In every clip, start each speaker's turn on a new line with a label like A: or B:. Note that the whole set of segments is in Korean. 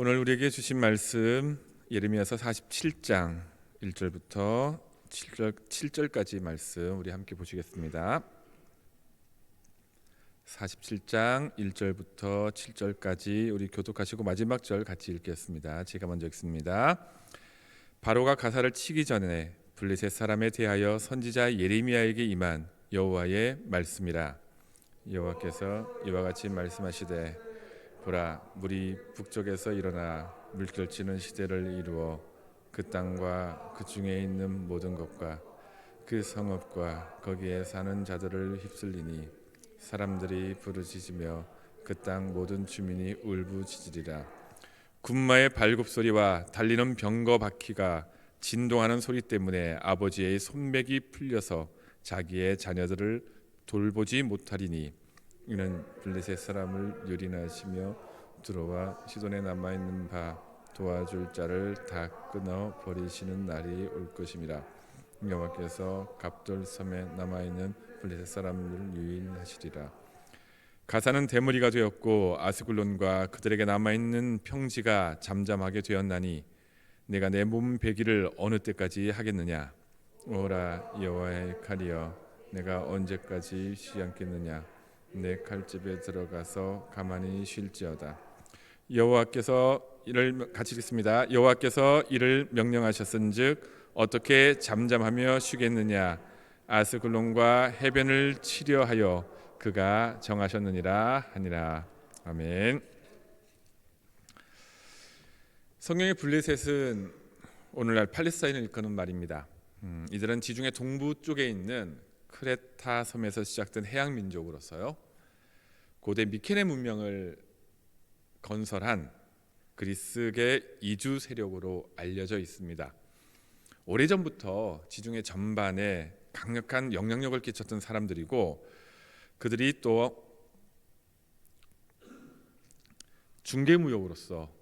A: 오늘 우리에게 주신 말씀 예레미야서 47장 1절부터 7절까지 말씀 우리 함께 보시겠습니다. 47장 1절부터 7절까지 우리 교독하시고 마지막 절 같이 읽겠습니다. 제가 먼저 읽습니다. 바로가 가사를 치기 전에 블레셋 사람에 대하여 선지자 예레미야에게 임한 여호와의 말씀이라. 여호와께서 이와 같이 말씀하시되 보라, 물이 북쪽에서 일어나 물결치는 시대를 이루어 그 땅과 그 중에 있는 모든 것과 그 성읍과 거기에 사는 자들을 휩쓸리니 사람들이 부르짖으며 그 땅 모든 주민이 울부짖으리라. 군마의 발굽소리와 달리는 병거 바퀴가 진동하는 소리 때문에 아버지의 손맥이 풀려서 자기의 자녀들을 돌보지 못하리니 이는 블레셋 사람을 유린하시며 들어와 시돈에 남아있는 바 도와줄 자를 다 끊어 버리시는 날이 올 것임이라. 여호와께서 갑돌섬에 남아있는 블레셋 사람을 유인하시리라. 가사는 대무리가 되었고 아스글론과 그들에게 남아있는 평지가 잠잠하게 되었나니 내가 내 몸 베기를 어느 때까지 하겠느냐. 오라 여호와의 칼이여, 내가 언제까지 쉬지 않겠느냐. 내 칼집에 들어가서 가만히 쉴지어다. 여호와께서 이를 같이 읽습니다. 여호와께서 이를 명령하셨은즉 어떻게 잠잠하며 쉬겠느냐. 아스글론과 해변을 치려하여 그가 정하셨느니라 하니라. 아멘. 성경의 블레셋은 오늘날 팔레스타인을 일컫는 말입니다. 이들은 지중해 동부 쪽에 있는 크레타 섬에서 시작된 해양 민족으로서요, 고대 미케네 문명을 건설한 그리스계 이주 세력으로 알려져 있습니다. 오래전부터 지중해 전반에 강력한 영향력을 끼쳤던 사람들이고, 그들이 또 중개무역으로서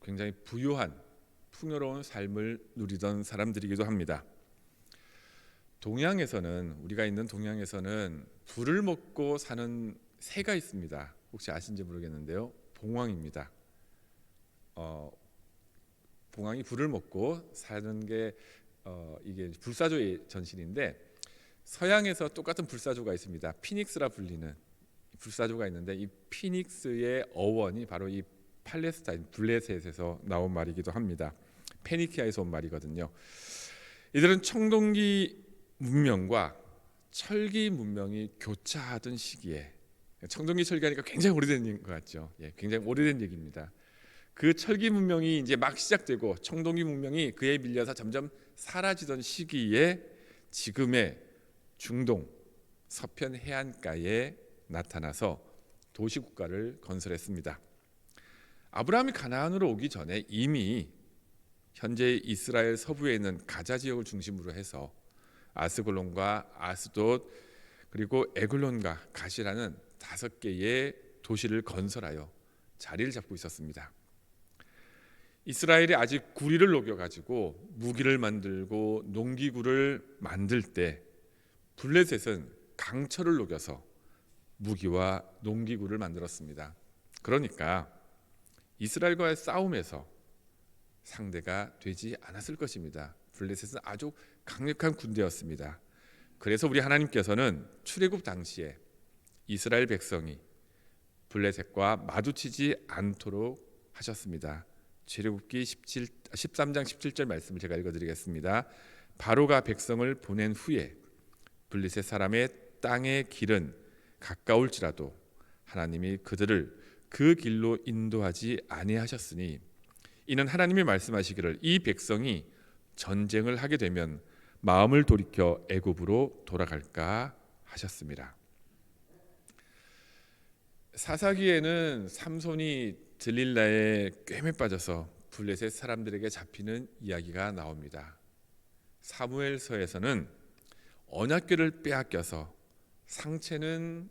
A: 굉장히 부유한 풍요로운 삶을 누리던 사람들이기도 합니다. 동양에서는, 우리가 있는 동양에서는 불을 먹고 사는 새가 있습니다. 혹시 아신지 모르겠는데요, 봉황입니다. 봉황이 불을 먹고 사는 게 이게 불사조의 전신인데, 서양에서 똑같은 불사조가 있습니다. 피닉스라 불리는 불사조가 있는데, 이 피닉스의 어원이 바로 이 팔레스타인 블레셋에서 나온 말이기도 합니다. 페니키아에서 온 말이거든요. 이들은 청동기 문명과 철기 문명이 교차하던 시기에, 청동기 철기하니까 굉장히 오래된 것 같죠. 굉장히 오래된 얘기입니다. 그 철기 문명이 이제 막 시작되고 청동기 문명이 그에 밀려서 점점 사라지던 시기에 지금의 중동 서편 해안가에 나타나서 도시국가를 건설했습니다. 아브라함이 가나안으로 오기 전에 이미 현재 이스라엘 서부에 있는 가자 지역을 중심으로 해서 아스글론과 아스돗 그리고 에글론과 가시라는 5개의 도시를 건설하여 자리를 잡고 있었습니다. 이스라엘이 아직 구리를 녹여가지고 무기를 만들고 농기구를 만들 때, 블레셋은 강철을 녹여서 무기와 농기구를 만들었습니다. 그러니까 이스라엘과의 싸움에서 상대가 되지 않았을 것입니다. 블레셋은 아주 강력한 군대였습니다. 그래서 우리 하나님께서는 출애굽 당시에 이스라엘 백성이 블레셋과 마주치지 않도록 하셨습니다. 출애굽기 13장 17절 말씀을 제가 읽어드리겠습니다. 바로가 백성을 보낸 후에 블레셋 사람의 땅의 길은 가까울지라도 하나님이 그들을 그 길로 인도하지 아니하셨으니 이는 하나님이 말씀하시기를 이 백성이 전쟁을 하게 되면 마음을 돌이켜 애굽으로 돌아갈까 하셨습니다. 사사기에는 삼손이 들릴라의 꿰매 빠져서 블레셋 사람들에게 잡히는 이야기가 나옵니다. 사무엘서에서는 언약궤를 빼앗겨서 상체는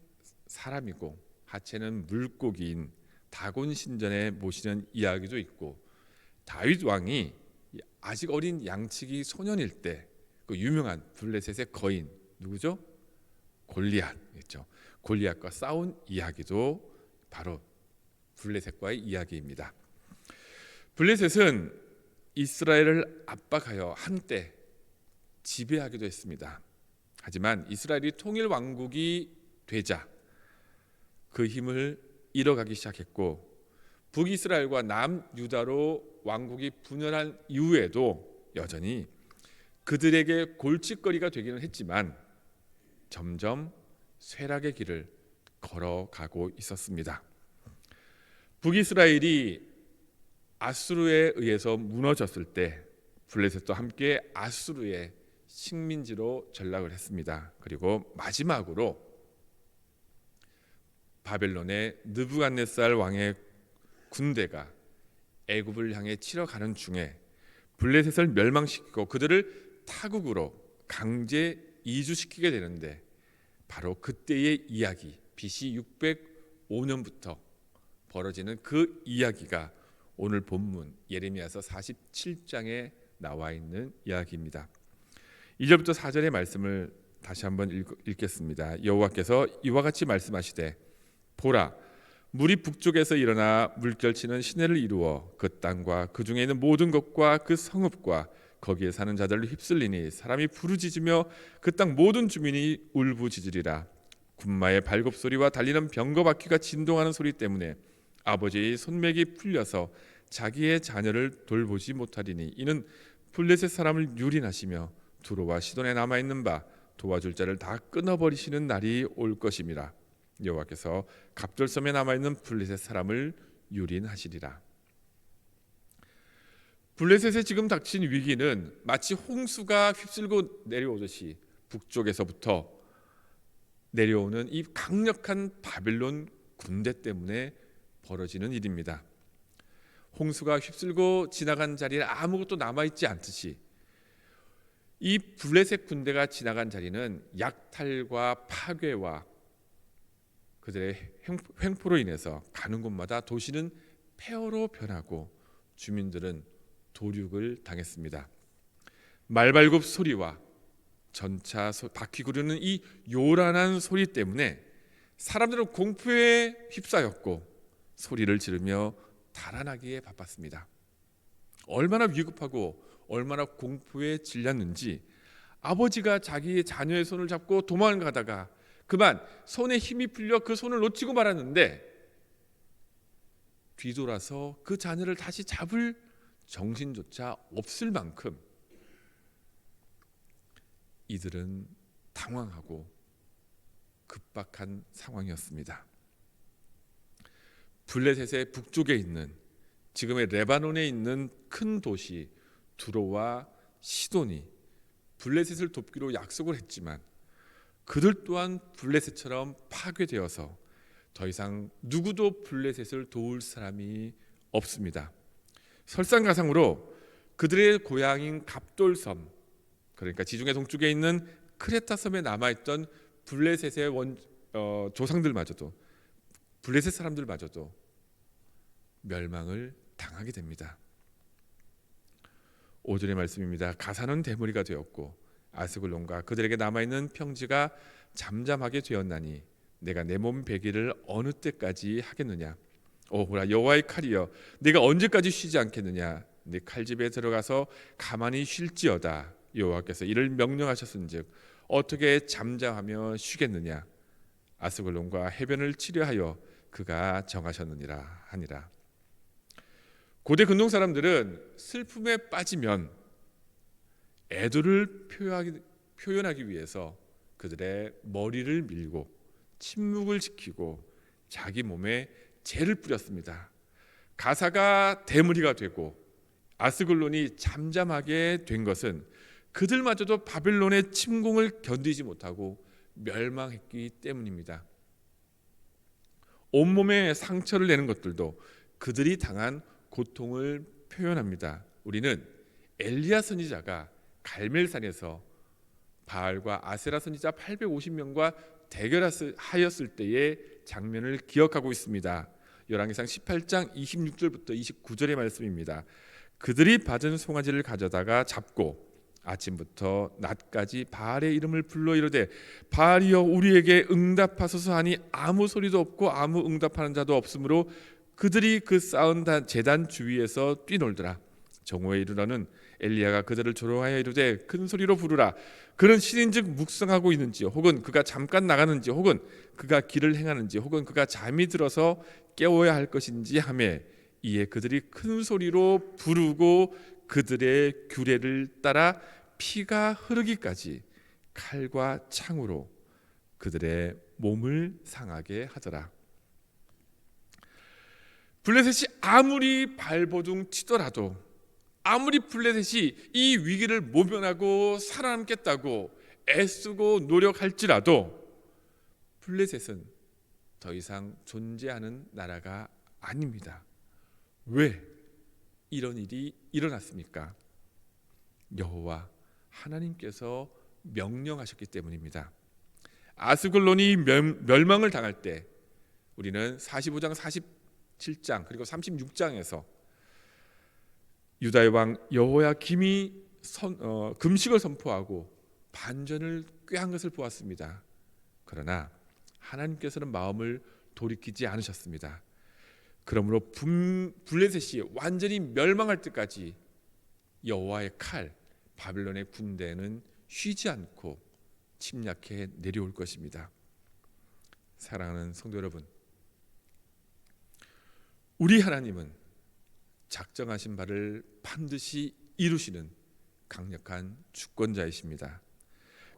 A: 사람이고 하체는 물고기인 다곤 신전에 모시는 이야기도 있고, 다윗 왕이 아직 어린 양치기 소년일 때 그 유명한 블레셋의 거인 누구죠? 골리앗이죠. 골리앗과 싸운 이야기도 바로 블레셋과의 이야기입니다. 블레셋은 이스라엘을 압박하여 한때 지배하기도 했습니다. 하지만 이스라엘이 통일 왕국이 되자 그 힘을 잃어가기 시작했고, 북이스라엘과 남유다로 왕국이 분열한 이후에도 여전히 그들에게 골칫거리가 되기는 했지만 점점 쇠락의 길을 걸어가고 있었습니다. 북이스라엘이 아수르에 의해서 무너졌을 때 블레셋도 함께 아수르의 식민지로 전락을 했습니다. 그리고 마지막으로 바벨론의 느부갓네살 왕의 군대가 애굽을 향해 치러 가는 중에 블레셋을 멸망시키고 그들을 타국으로 강제 이주시키게 되는데, 바로 그때의 이야기, BC 605년부터 벌어지는 그 이야기가 오늘 본문 예레미야서 47장에 나와 있는 이야기입니다. 2절부터 4절의 말씀을 다시 한번 읽겠습니다. 여호와께서 이와 같이 말씀하시되, 보라, 물이 북쪽에서 일어나 물결치는 시내를 이루어 그 땅과 그 중에 있는 모든 것과 그 성읍과 거기에 사는 자들을 휩쓸리니 사람이 부르짖으며 그 땅 모든 주민이 울부짖으리라. 군마의 발굽 소리와 달리는 병거 바퀴가 진동하는 소리 때문에 아버지의 손맥이 풀려서 자기의 자녀를 돌보지 못하리니, 이는 블레셋 사람을 유린하시며 두로와 시돈에 남아있는 바 도와줄 자를 다 끊어버리시는 날이 올 것임이라. 여호와께서 갑돌섬에 남아있는 블레셋 사람을 유린하시리라. 블레셋에 지금 닥친 위기는 마치 홍수가 휩쓸고 내려오듯이 북쪽에서부터 내려오는 이 강력한 바벨론 군대 때문에 벌어지는 일입니다. 홍수가 휩쓸고 지나간 자리에 아무것도 남아있지 않듯이 이 블레셋 군대가 지나간 자리는 약탈과 파괴와 그들의 횡포로 인해서 가는 곳마다 도시는 폐허로 변하고 주민들은 도륙을 당했습니다. 말발굽 소리와 전차 바퀴 구르는 이 요란한 소리 때문에 사람들은 공포에 휩싸였고 소리를 지르며 달아나기에 바빴습니다. 얼마나 위급하고 얼마나 공포에 질렸는지, 아버지가 자기의 자녀의 손을 잡고 도망가다가 그만 손에 힘이 풀려 그 손을 놓치고 말았는데 뒤돌아서 그 자녀를 다시 잡을 정신조차 없을 만큼 이들은 당황하고 급박한 상황이었습니다. 블레셋의 북쪽에 있는, 지금의 레바논에 있는 큰 도시 두로와 시돈이 블레셋을 돕기로 약속을 했지만 그들 또한 블레셋처럼 파괴되어서 더 이상 누구도 블레셋을 도울 사람이 없습니다. 설상가상으로 그들의 고향인 갑돌섬, 그러니까 지중해 동쪽에 있는 크레타 섬에 남아있던 블레셋의 조상들마저도, 블레셋 사람들마저도 멸망을 당하게 됩니다. 5절의 말씀입니다. 가사는 대무리가 되었고 아스글론과 그들에게 남아있는 평지가 잠잠하게 되었나니 내가 내 몸 베기를 어느 때까지 하겠느냐. 오호라 여호와의 칼이여, 내가 언제까지 쉬지 않겠느냐. 네 칼집에 들어가서 가만히 쉴지어다. 여호와께서 이를 명령하셨은즉 어떻게 잠잠하며 쉬겠느냐. 아스글론과 해변을 치려하여 그가 정하셨느니라 하니라. 고대 근동 사람들은 슬픔에 빠지면 애도를 표현하기 위해서 그들의 머리를 밀고 침묵을 지키고 자기 몸에 재를 뿌렸습니다. 가사가 대무리가 되고 아스글론이 잠잠하게 된 것은 그들마저도 바벨론의 침공을 견디지 못하고 멸망했기 때문입니다. 온몸에 상처를 내는 것들도 그들이 당한 고통을 표현합니다. 우리는 엘리야 선지자가 갈멜산에서 바알과 아세라 선지자 850명과 대결하였을 때의 장면을 기억하고 있습니다. 열왕기상 18장 26절부터 29절의 말씀입니다. 그들이 받은 송아지를 가져다가 잡고 아침부터 낮까지 바알의 이름을 불러 이르되 바알이여 우리에게 응답하소서 하니 아무 소리도 없고 아무 응답하는 자도 없으므로 그들이 그 쌓은 제단 주위에서 뛰놀더라. 정오에 이르러는 엘리야가 그들을 조롱하여 이르되 큰 소리로 부르라. 그는 신인즉 묵상하고 있는지, 혹은 그가 잠깐 나가는지, 혹은 그가 길을 행하는지, 혹은 그가 잠이 들어서 깨워야 할 것인지 하매, 이에 그들이 큰 소리로 부르고 그들의 규례를 따라 피가 흐르기까지 칼과 창으로 그들의 몸을 상하게 하더라. 블레셋이 아무리 발버둥 치더라도, 아무리 블레셋이 이 위기를 모면하고 살아남겠다고 애쓰고 노력할지라도 블레셋은 더 이상 존재하는 나라가 아닙니다. 왜 이런 일이 일어났습니까? 여호와 하나님께서 명령하셨기 때문입니다. 아스글론이 멸망을 당할 때 우리는 45장, 47장 그리고 36장에서 유다의 왕 여호야김이 금식을 선포하고 반전을 꾀한 것을 보았습니다. 그러나 하나님께서는 마음을 돌이키지 않으셨습니다. 그러므로 블레셋이 완전히 멸망할 때까지 여호와의 칼, 바벨론의 군대는 쉬지 않고 침략해 내려올 것입니다. 사랑하는 성도 여러분, 우리 하나님은 작정하신 바를 반드시 이루시는 강력한 주권자이십니다.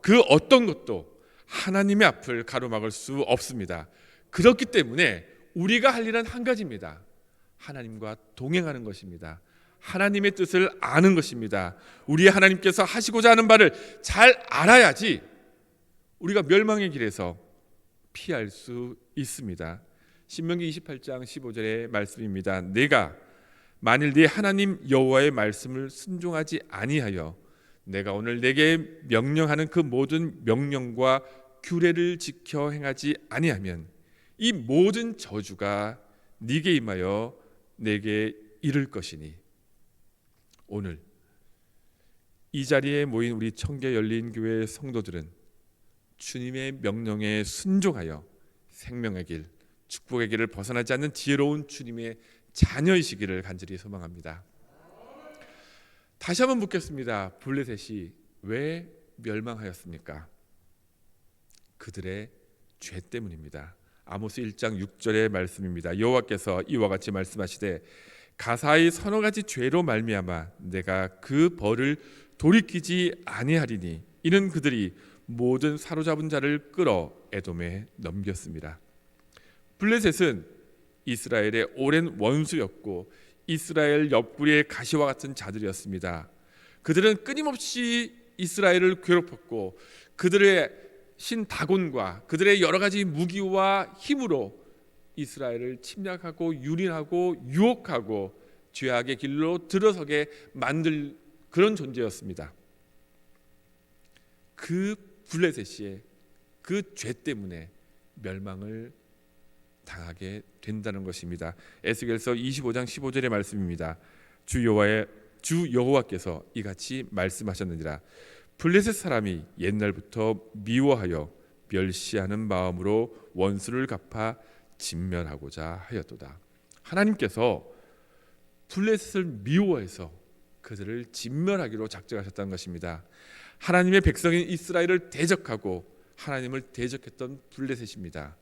A: 그 어떤 것도 하나님의 앞을 가로막을 수 없습니다. 그렇기 때문에 우리가 할 일은 한 가지입니다. 하나님과 동행하는 것입니다. 하나님의 뜻을 아는 것입니다. 우리 하나님께서 하시고자 하는 바를 잘 알아야지 우리가 멸망의 길에서 피할 수 있습니다. 신명기 28장 15절의 말씀입니다. 내가 만일 네 하나님 여호와의 말씀을 순종하지 아니하여 내가 오늘 내게 명령하는 그 모든 명령과 규례를 지켜 행하지 아니하면 이 모든 저주가 네게 임하여 내게 이를 것이니. 오늘 이 자리에 모인 우리 청계 열린교회 성도들은 주님의 명령에 순종하여 생명의 길, 축복의 길을 벗어나지 않는 지혜로운 주님의 자녀이시기를 간절히 소망합니다. 다시 한번 묻겠습니다. 블레셋이 왜 멸망하였습니까? 그들의 죄 때문입니다. 아모스 1장 6절의 말씀입니다. 여호와께서 이와 같이 말씀하시되 가사의 서너 가지 죄로 말미암아 내가 그 벌을 돌이키지 아니하리니 이는 그들이 모든 사로잡은 자를 끌어 에돔에 넘겼습니다. 블레셋은 이스라엘의 오랜 원수였고 이스라엘 옆구리의 가시와 같은 자들이었습니다. 그들은 끊임없이 이스라엘을 괴롭혔고 그들의 신 다곤과 그들의 여러 가지 무기와 힘으로 이스라엘을 침략하고 유린하고 유혹하고 죄악의 길로 들어서게 만들 그런 존재였습니다. 그 블레셋의 그 죄 때문에 멸망을 당하게 된다는 것입니다. 에스겔서 25장 15절의 말씀입니다. 주 여호와께서 이같이 말씀하셨느니라. 블레셋 사람이 옛날부터 미워하여 멸시하는 마음으로 원수를 갚아 진멸하고자 하였도다. 하나님께서 블레셋을 미워해서 그들을 진멸하기로 작정하셨다는 것입니다. 하나님의 백성인 이스라엘을 대적하고 하나님을 대적했던 블레셋입니다.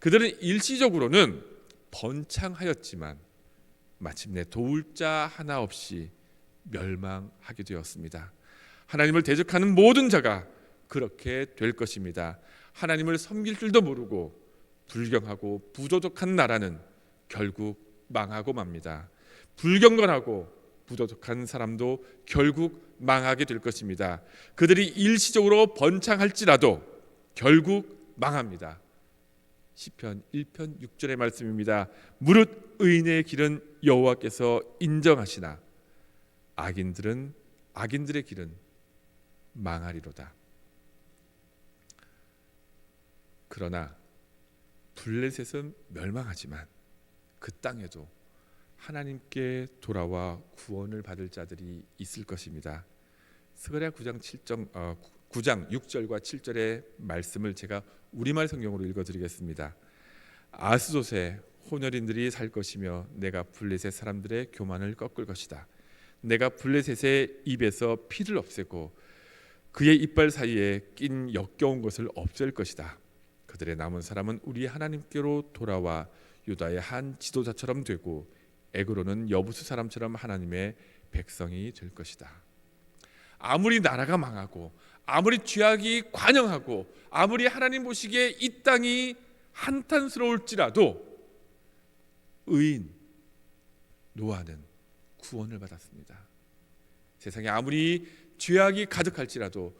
A: 그들은 일시적으로는 번창하였지만 마침내 도울 자 하나 없이 멸망하게 되었습니다. 하나님을 대적하는 모든 자가 그렇게 될 것입니다. 하나님을 섬길 줄도 모르고 불경하고 부도덕한 나라는 결국 망하고 맙니다. 불경건하고 부도덕한 사람도 결국 망하게 될 것입니다. 그들이 일시적으로 번창할지라도 결국 망합니다. 시편 1편 6절의 말씀입니다. 무릇 의인의 길은 여호와께서 인정하시나 악인들의 길은 망하리로다. 그러나 블레셋은 멸망하지만 그 땅에도 하나님께 돌아와 구원을 받을 자들이 있을 것입니다. 스가랴 9장 6절과 7절의 말씀을 제가 우리말 성경으로 읽어드리겠습니다. 아스돗의 호녀린들이 살 것이며 내가 블레셋 사람들의 교만을 꺾을 것이다. 내가 블레셋의 입에서 피를 없애고 그의 이빨 사이에 낀 역겨운 것을 없앨 것이다. 그들의 남은 사람은 우리 하나님께로 돌아와 유다의 한 지도자처럼 되고 에그로는 여부수 사람처럼 하나님의 백성이 될 것이다. 아무리 나라가 망하고 아무리 죄악이 관영하고 아무리 하나님 보시기에 이 땅이 한탄스러울지라도 의인 노아는 구원을 받았습니다. 세상에 아무리 죄악이 가득할지라도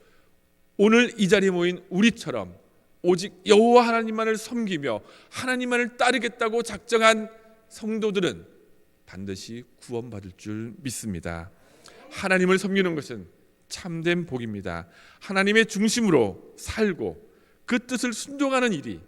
A: 오늘 이 자리에 모인 우리처럼 오직 여호와 하나님만을 섬기며 하나님만을 따르겠다고 작정한 성도들은 반드시 구원받을 줄 믿습니다. 하나님을 섬기는 것은 참된 복입니다. 하나님의 중심으로 살고 그 뜻을 순종하는 일이,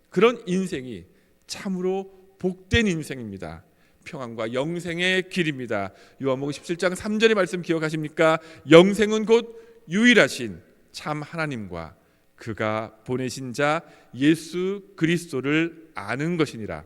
A: 그런 인생이 참으로 복된 인생입니다. 평안과 영생의 길입니다. 요한복음 17장 3절의 말씀 기억하십니까? 영생은 곧 유일하신 참 하나님과 그가 보내신 자 예수 그리스도를 아는 것이니라.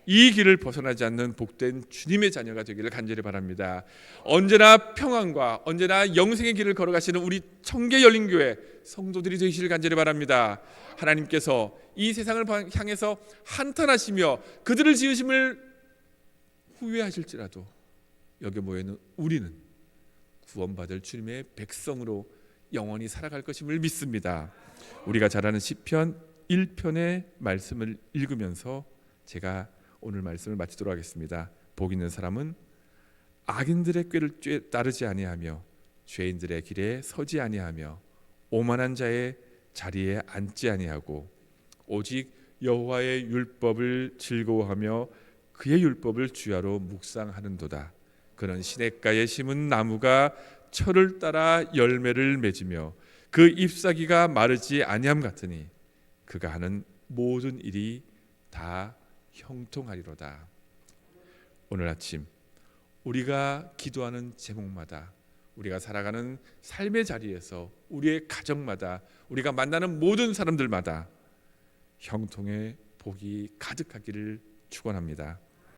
A: 이 길을 벗어나지 않는 복된 주님의 자녀가 되기를 간절히 바랍니다. 언제나 평안과 언제나 영생의 길을 걸어가시는 우리 청계 열린교회 성도들이 되시길 간절히 바랍니다. 하나님께서 이 세상을 향해서 한탄하시며 그들을 지으심을 후회하실지라도 여기 모여있는 우리는 구원받을 주님의 백성으로 영원히 살아갈 것임을 믿습니다. 우리가 잘 아는 시편 1편의 말씀을 읽으면서 제가 오늘 말씀을 마치도록 하겠습니다. 복 있는 사람은 악인들의 꾀를 따르지 아니하며 죄인들의 길에 서지 아니하며 오만한 자의 자리에 앉지 아니하고 오직 여호와의 율법을 즐거워하며 그의 율법을 주야로 묵상하는도다. 그는 시냇가에 심은 나무가 철을 따라 열매를 맺으며 그 잎사귀가 마르지 아니함 같으니 그가 하는 모든 일이 다 형통하리로다. 오늘 아침 우리가 기도하는 제목마다, 우리가 살아가는 삶의 자리에서, 우리의 가정마다, 우리가 만나는 모든 사람들마다 형통의 복이 가득하기를 축원합니다.